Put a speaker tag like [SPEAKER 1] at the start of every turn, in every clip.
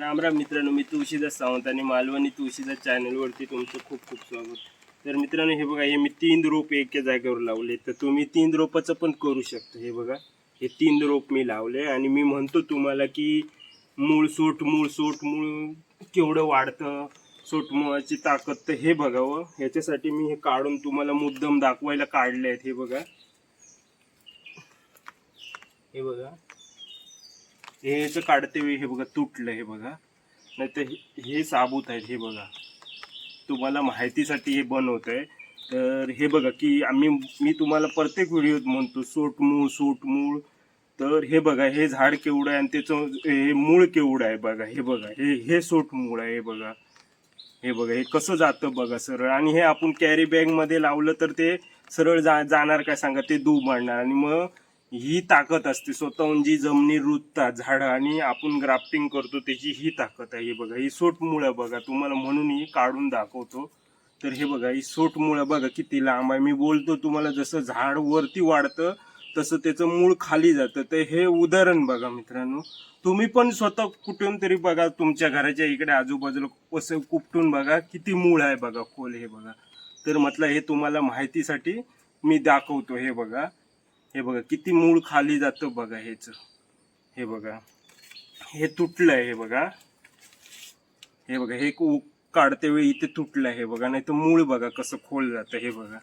[SPEAKER 1] राम राम मित्रांनो, मी तुळशीदास सावंत आणि मालवणी तुळशीदास चॅनलवरती तुमचं खूप खूप स्वागत. तर मित्रांनो, हे बघा, हे मी 3 रोप एका जागेवर लावले. तर तुम्ही 3 रोपाचं पण करू शकता. हे बघा, हे 3 रोप मी लावले आणि मी म्हणतो तुम्हाला की मूळ केवढं वाढतं, सोटमुळाची ताकद. तर हे बघावं, ह्याच्यासाठी मी हे काढून तुम्हाला मुद्दाम दाखवायला काढले आहेत. हे बघा, हे बघा, हेच काढते वेळी हे बघा तुटलं. हे बघा, नाही तर हे साबूत आहेत. हे बघा, तुम्हाला माहितीसाठी हे बनवत आहे. तर हे बघा की मी तुम्हाला प्रत्येक व्हिडिओत म्हणतो सूट मूळ. तर हे बघा, हे झाड केवढं आहे आणि त्याचं हे मूळ केवढं आहे बघा. हे बघा, हे सूट मूळ आहे. हे बघा, हे बघा, हे कसं जातं बघा सरळ. आणि हे आपण कॅरी बॅगमध्ये लावलं तर ते सरळ जाणार काय सांगा, ते दूब मारणार. आणि मग ही ताकद असते स्वतःहून जी जमिनी रुजतात झाडं आणि आपण ग्राफ्टिंग करतो त्याची ही ताकद आहे. हे बघा, ही सोटमुळं बघा, तुम्हाला म्हणून ही काढून दाखवतो. तर हे बघा, ही सोटमुळं बघा किती लांब आहे. मी बोलतो तुम्हाला, जसं झाड वरती वाढतं तसं त्याचं मूळ खाली जातं. तर हे उदाहरण बघा मित्रांनो, तुम्ही पण स्वतः कुठून तरी बघा, तुमच्या घराच्या इकडे आजूबाजूला कसं कुपटून बघा किती मूळ आहे बघा, खोल. हे बघा, तर म्हटलं हे तुम्हाला माहितीसाठी मी दाखवतो. हे बघा, हे बघा किती मूळ खाली जातं बघा हेच. हे बघा, हे तुटलंय. हे बघा, हे बघा, हे काढते वेळी इथे तुटलंय. हे बघा, नाही तर मूळ बघा कसं खोल जातं. हे बघा,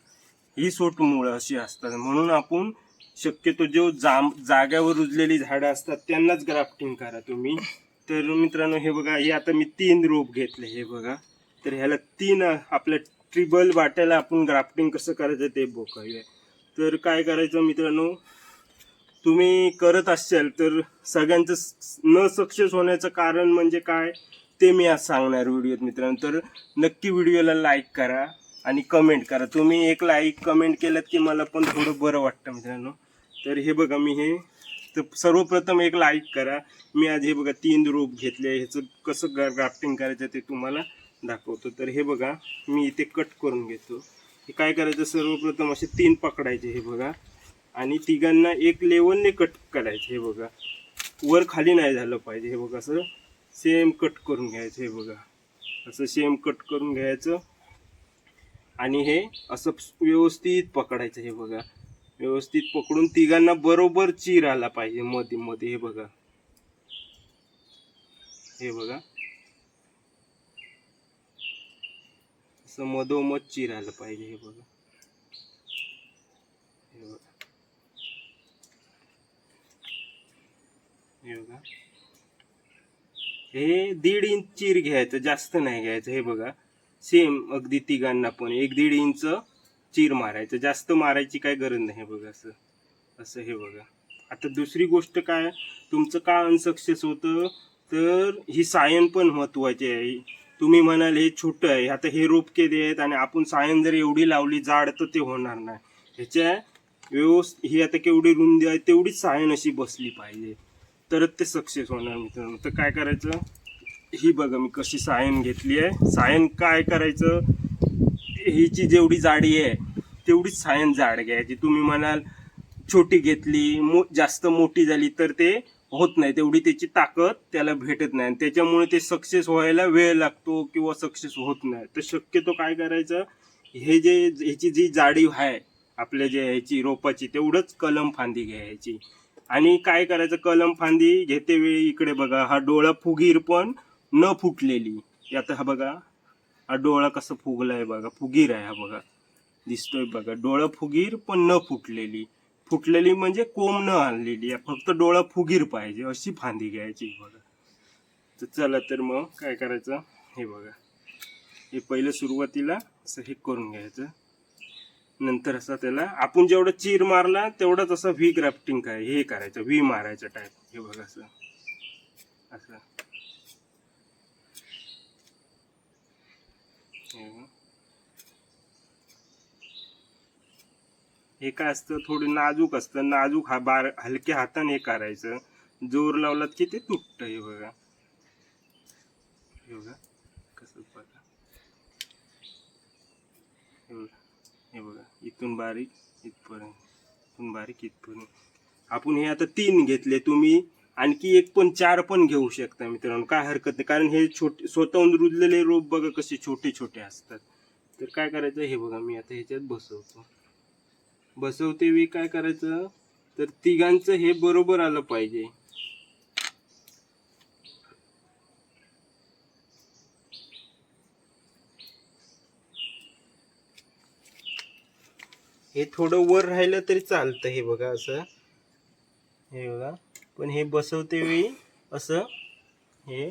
[SPEAKER 1] ही सोट मूळ अशी असतात. म्हणून आपण शक्यतो जो जाग्यावर रुजलेली झाडं असतात त्यांनाच ग्राफ्टिंग करा तुम्ही. तर मित्रांनो, हे बघा, हे आता मी 3 रोप घेतले. हे बघा, तर ह्याला 3 आपल्या ट्रिबल वाट्याला आपण ग्राफ्टिंग कसं करायचं ते बघूया. तर काय करायचं मित्रांनो, तुम्ही करत असाल तर सगळ्यांचं न सक्सेस होण्याचं कारण म्हणजे काय ते मी आज सांगणार व्हिडिओत मित्रांनो. तर नक्की व्हिडिओला लाईक करा आणि कमेंट करा. तुम्ही एक लाईक कमेंट केलं की मला पण थोडं बरं वाटतं मित्रांनो. तर हे बघा, मी हे तर सर्वप्रथम एक लाईक करा. मी आज हे बघा 3 रोप घेतले. ह्याचं कसं ग्राफ्टिंग करायचं ते तुम्हाला दाखवतो. तर हे बघा, मी इथे कट करून घेतो. हे काय करायचं, सर्वप्रथम असे 3 पकडायचे. हे बघा, आणि तिघांना एक लेवलने कट करायचे. हे बघा, वर खाली नाही झालं पाहिजे. हे बघा, असं सेम कट करून घ्यायचं. हे बघा, असं सेम कट करून घ्यायचं आणि हे असं व्यवस्थित पकडायचं. हे बघा, व्यवस्थित पकडून तिघांना बरोबर चीर आला पाहिजे मध्ये मध्ये. हे बघा, हे बघा, असं मधोमध चीर आलं पाहिजे. हे बघा, हे बघा, हे बघा, हे 1.5 इंच चीर घ्यायचं, जास्त नाही घ्यायचं. हे बघा, सेम अगदी तिघांना पण 1-1.5 इंच चीर मारायचं, जास्त मारायची काय गरज नाही. हे बघा, असं असं. हे बघा, आता दुसरी गोष्ट काय, तुमचं का अनसक्सेस होतं तर ही सायन पण महत्वाची आहे. तुम्ही म्हणाल हे छोटं आहे, आता हे रोपके आहेत आणि आपण सायन जर एवढी लावली जाड तर ते होणार नाही. ह्याच्या व्यवस्थित ही आता केवढी रुंदी आहे तेवढीच सायन अशी बसली पाहिजे, तरच ते सक्सेस होणार मित्रांनो. तर काय करायचं, ही बघा मी कशी सायन घेतली आहे. सायन काय करायचं, हिची जेवढी जाडी आहे तेवढीच सायन जाड घ्यायची. तुम्ही म्हणाल छोटी घेतली, जास्त मोठी झाली तर ते होत नाही, तेवढी त्याची ताकद त्याला भेटत नाही, त्याच्यामुळे ते सक्सेस व्हायला वेळ लागतो किंवा सक्सेस होत नाही. तर शक्यतो काय करायचं, ह्याची जी जाडी आहे आपल्या जे ह्याची रोपाची तेवढंच कलम फांदी घ्यायची. आणि काय करायचं, कलम फांदी घेते वेळी इकडे बघा, हा डोळा फुगीर पण न फुटलेली. आता हा बघा, हा डोळा कसं फुगलाय बघा, फुगीर आहे. हा बघा, दिसतोय बघा, डोळा फुगीर पण न फुटलेली. फुटलेली म्हणजे कोंब न आणलेली, फक्त डोळा फुगीर पाहिजे अशी फांदी घ्यायची. बघा, तर चला, तर मग काय करायचं, हे बघा, हे पहिलं सुरुवातीला असं हे करून घ्यायचं. नंतर असं त्याला आपण जेवढं चीर मारला तेवढंच असं व्ही ग्राफ्टिंग काय हे करायचं, व्ही मारायचं टाईप. हे बघा, असं असं. हे काय असतं, थोडं नाजूक असतं. नाजूक हलक्या हाताने हे करायचं, जोर लावलात की ते तुटतं. हे बघा, हे बघा कसं बघा, हे बघा, इथून बारीक इथपर्यंत, इथून बारीक इथपर्यंत. आपण हे आता 3 घेतले, तुम्ही आणखी एक पण 4 पण घेऊ शकता मित्रांनो, काय हरकत नाही. कारण हे छोटे स्वतःहून रुजलेले रोप बघा कसे छोटे छोटे असतात. तर काय करायचं हे बघा, मी आता ह्याच्यात बसवते वेळी काय करायचं, तर तिघांचं हे बरोबर आलं पाहिजे. हे थोडं वर राहिलं तरी चालतं. हे बघा असं, हे बघा. पण हे बसवते वेळी असं हे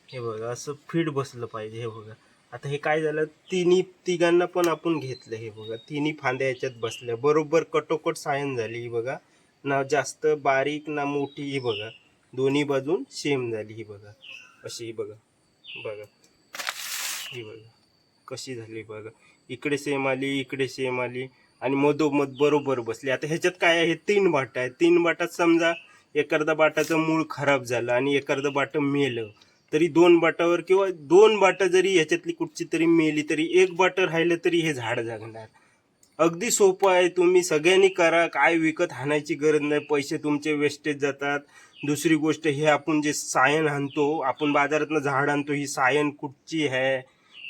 [SPEAKER 1] हे बघा असं फिट बसलं पाहिजे. हे बघा आता हे काय झालं, तिघांना पण आपण घेतलं. हे बघा तिन्ही फांद्या याच्यात बसल्या बरोबर, कटोकट सायन झाली. ही बघा, ना जास्त बारीक ना मोठी. ही बघा दोन्ही बाजून सेम झाली. ही बघा अशी. ही बघा बघा, ही बघा कशी झाली बघा. इकडे सेम आली, इकडे सेम आली आणि मधोमध बरोबर बसली. आता ह्याच्यात काय आहे, 3 बाटा आहे. 3 बाटात समजा एखादा बाटाचं मूळ खराब झालं आणि एखादं बाटं मेलं, तरी 2 बाटावर किंवा 2 बाटं जरी ह्याच्यातली कुठची तरी मेली, तरी 1 बाटं राहिलं तरी हे झाड जगणार. अगदी सोपं आहे. तुम्ही सगळ्यांनी करा. काय विकत आणायची गरज नाही, पैसे तुमचे वेस्टेज जातात. दुसरी गोष्ट, हे आपण जे सायन आणतो, आपण बाजारातनं झाड आणतो, ही सायन कुठची आहे,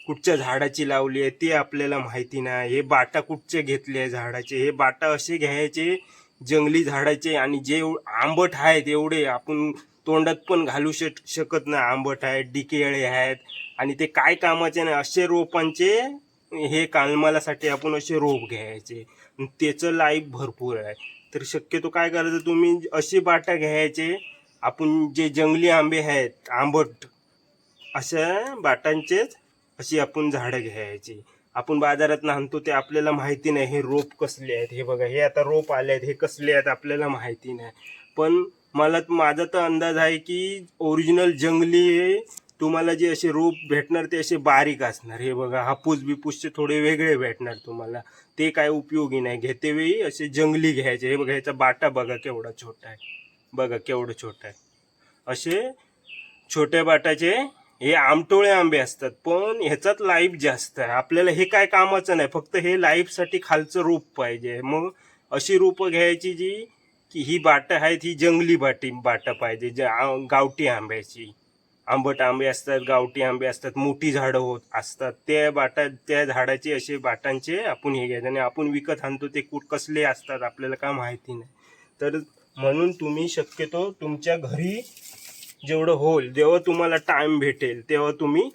[SPEAKER 1] कुठच्या झाडाची लावली आहे ते आपल्याला माहिती नाही. हे बाटा कुठचे घेतले आहे झाडाचे, हे बाटा असे घ्यायचे जंगली झाडाचे, आणि जे आंबट आहेत एवढे आपण तोंडात पण घालू शकत नाही. आंबट आहेत, डिकेळे आहेत, आणि ते काय कामाचे नाही. असे रोपांचे हे कालमालासाठी आपण असे रोप घ्यायचे, त्याचं लाईफ भरपूर आहे. तर शक्यतो काय करायचं, तुम्ही असे बाटा घ्यायचे. आपण जे जंगली आंबे आहेत आंबट, अशा बाटांचेच अशी आपण झाडं घ्यायची. आपण बाजारात आणतो ते आपल्याला माहिती नाही हे रोप कसले आहेत. हे बघा, हे आता रोप आले आहेत, हे कसले आहेत आपल्याला माहिती नाही. पण माझा तर अंदाज आहे की ओरिजिनल जंगली तुम्हाला जे असे रोप भेटणार ते असे बारीक असणार. हे बघा, हापूस बिपूसचे थोडे वेगळे भेटणार तुम्हाला, ते काय उपयोगी नाही. घेतेवेळी असे जंगली घ्यायचे. हे बघा, ह्याचा बाटा बघा केवढा छोटा आहे, बघा केवढं छोटा आहे. असे छोट्या बाटाचे हे आमटोळे आंबे असतात, पण ह्याच्यात लाईफ जास्त आहे. आपल्याला हे काय कामाचं नाही, फक्त हे लाईफसाठी खालचं रोप पाहिजे. मग अशी रोपं घ्यायची जी की ही बाटं आहेत, ही जंगली बाटं पाहिजे, गावठी आंब्याची. आंबट आंबे असतात, गावठी आंबे असतात, मोठी झाडं असतात, त्या झाडाचे असे बाटांचे आपण हे घ्यायचे. आणि आपण विकत आणतो ते कसले असतात आपल्याला काय माहिती नाही. तर म्हणून तुम्ही शक्यतो तुमच्या घरी जेवढं होईल, जेव्हा तुम्हाला टाइम भेटेल तेव्हा तुम्ही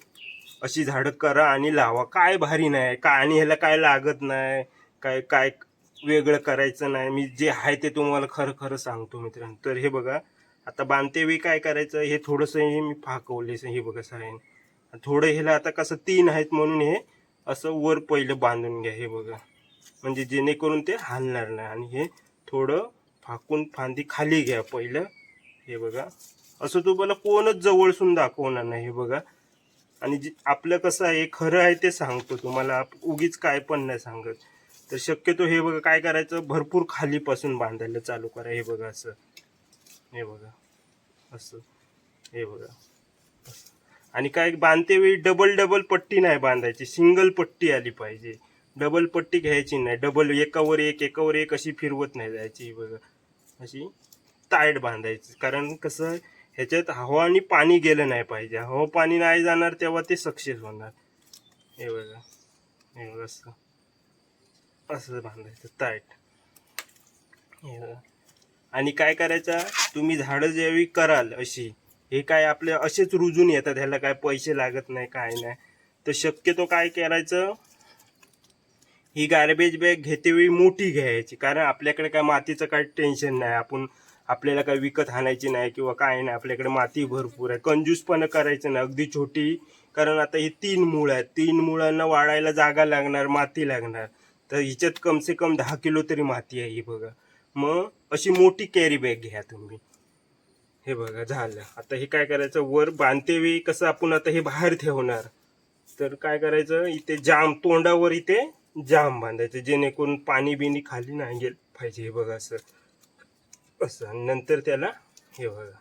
[SPEAKER 1] अशी झाडं करा आणि लावा. काय भारी नाही काय, आणि ह्याला काय लागत नाही, काय काय वेगळं करायचं नाही. मी जे आहे ते तुम्हाला खरं खरं सांगतो मित्रांनो. तर हे बघा, आता बांधते वेळी काय करायचं, हे थोडंसं हे मी फाकवले. हे बघा सायन थोडं, ह्याला आता कसं 3 आहेत म्हणून हे असं वर पहिलं बांधून घ्या. हे बघा, म्हणजे जेणेकरून ते हलणार नाही. आणि हे थोडं फाकून फांदी खाली घ्या पहिलं. हे बघा, असं तुम्हाला कोणच जवळसून दाखवणार नाही. हे बघा, आणि आपलं कसं आहे खरं आहे ते सांगतो तुम्हाला, उगीच काय पण नाही सांगत. तर शक्यतो हे बघा काय करायचं, भरपूर खालीपासून बांधायला चालू करा. हे बघा असं, हे बघा असं, हे बघा. आणि काय बांधते वेळी डबल पट्टी नाही बांधायची, सिंगल पट्टी आली पाहिजे. डबल पट्टी घ्यायची नाही, डबल एकावर एक अशी फिरवत नाही जायची. बघा अशी टाईट बांधायची. कारण कसं, ह्याच्यात हवा आणि पाणी गेलं नाही पाहिजे. हवा पाणी नाही जाणार तेव्हा ते सक्सेस होणार. हे बघा, हे बघा असं असं बांधायचं टाईट. हे बघा. आणि काय करायचं, तुम्ही झाडं ज्यावेळी कराल अशी, हे काय आपले असेच रुजून येतात, ह्याला काय पैसे लागत नाही काय नाही. तर शक्यतो काय करायचं, ही गार्बेज बॅग घेतेवेळी मोठी घ्यायची. कारण आपल्याकडे काय मातीचं काय टेन्शन नाही, आपल्याला काय विकत आणायची नाही किंवा काय नाही. आपल्याकडे माती भरपूर आहे, कंजूसपणा करायचं नाही. अगदी छोटी, कारण आता हे 3 मूळ आहेत, 3 मुळांना वाढायला जागा लागणार, माती लागणार. तर हिच्यात कमसे कम 10 किलो तरी माती आहे. ही बघा, मग अशी मोठी कॅरी बॅग घ्या तुम्ही. हे बघा झालं. आता हे काय करायचं, वर बांधते वेळी कसं आपण आता हे बाहेर ठेवणार, तर काय करायचं, इथे तोंडावर इथे जाम बांधायचं, जेणेकरून पाणी बिनी खाली नाही गेलं पाहिजे. हे बघा असं असं. नंतर त्याला हे बघा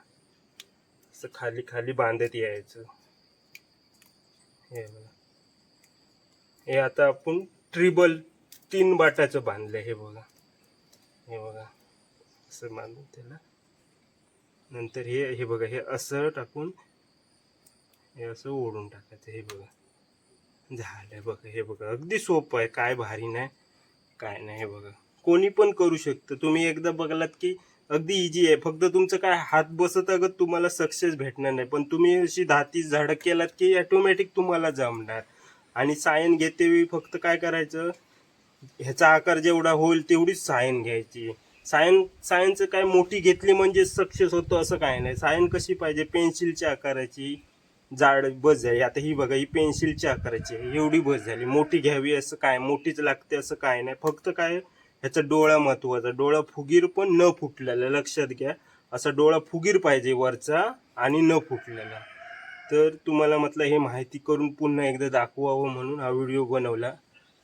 [SPEAKER 1] असं खाली खाली बांधत यायचं. हे बघा, हे आता आपण ट्रिबल 3 बाटाचं बांधलंय. हे बघा, हे बघा असं बांधून त्याला नंतर हे बघा, हे असं टाकून हे असं ओढून टाकायचं. हे बघा झालंय बघा. हे बघा अगदी सोपं आहे, काय भारी नाही काय नाही. हे बघा कोणी पण करू शकतं. तुम्ही एकदा बघलात की अगदी इझी आहे. फक्त तुमचं काय हात बसत अगत तुम्हाला सक्सेस भेटणार नाही, पण तुम्ही अशी 10-30 झाडं केलात की ऑटोमॅटिक तुम्हाला जमणार. आणि सायन घेतेवेळी फक्त काय करायचं, ह्याचा आकार जेवढा होईल तेवढीच सायन घ्यायची. सायनचं काय मोठी घेतली म्हणजे सक्सेस होतो असं काय नाही. सायन कशी पाहिजे, पेन्सिलच्या आकाराची जाड बस झाली. आता ही बघा, ही पेन्सिलच्या आकाराची आहे, एवढी बस झाली. मोठी घ्यावी असं काय, मोठीच लागते असं काय नाही. फक्त काय ह्याचा डोळा महत्वाचा, डोळा फुगीर पण न फुटलेला, लक्षात घ्या. असा डोळा फुगीर पाहिजे वरचा आणि न फुटलेला. तर तुम्हाला म्हटलं हे माहिती करून पुन्हा एकदा दाखवावं म्हणून हा व्हिडिओ बनवला.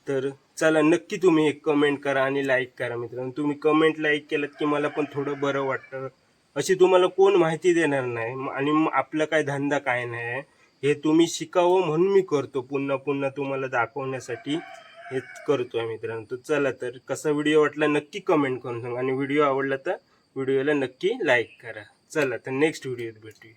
[SPEAKER 1] तर चला, नक्की तुम्ही एक कमेंट करा आणि लाईक करा मित्रांनो. तुम्ही कमेंट लाईक केलं की मला पण थोडं बरं वाटतं. अशी तुम्हाला कोण माहिती देणार नाही, आणि आपला काय धंदा काय नाही, हे तुम्ही शिकावं म्हणून मी करतो. पुन्हा पुन्हा तुम्हाला दाखवण्यासाठी हे करतोय मित्रांनो. तर चला, तर कसा व्हिडिओ वाटला नक्की कमेंट करून सांगा, आणि व्हिडिओ आवडला तर व्हिडिओला नक्की लाईक करा. चला तर नेक्स्ट व्हिडिओत भेटूया.